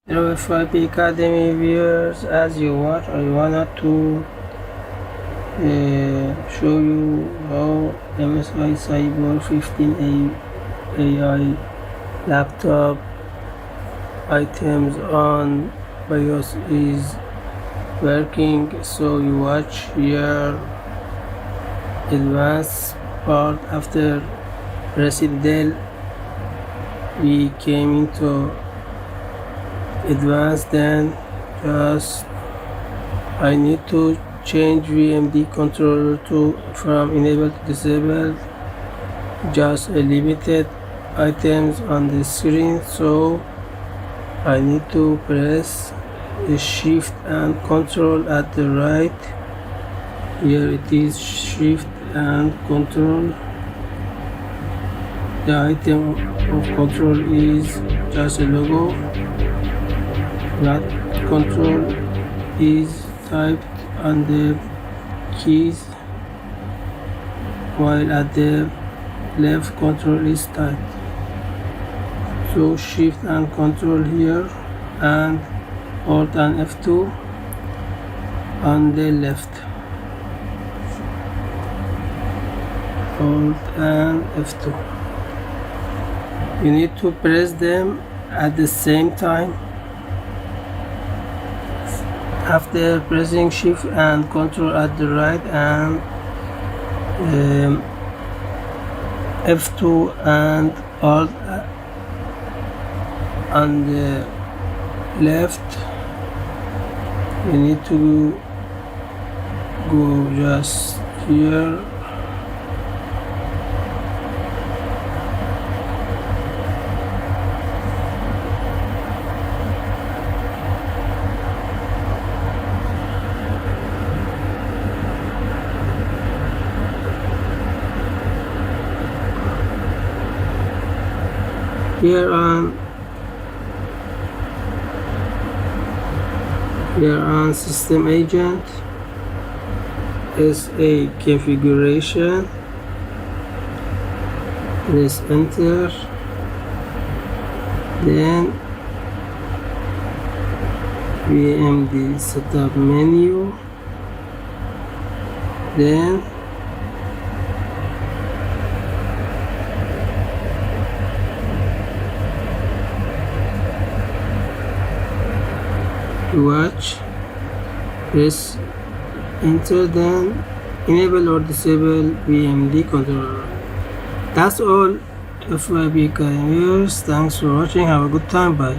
Hello FYP-academy viewers, as you watch, I wanted to show you how MSI Cyber 15 AI laptop items on BIOS is working. So you watch here advanced part. After Resident Del we came into advanced, then just I need to change VMD controller from enable to disable. Just a limited items on the screen, so I need to press the shift and control at the right. Here it is shift and control. The item of control is just a logo. That control is typed on the keys, while at the left control is typed. So shift and control here, and alt and F2 on the left, alt and F2. You need to press them at the same time. After pressing shift and control at the right and F2 and alt on the left, you need to go just here. Here on system agent is a configuration. Press enter, then VMD setup menu, then watch, press enter, then enable or disable VMD controller. That's all FYP viewers. Thanks for watching. Have a good time. Bye.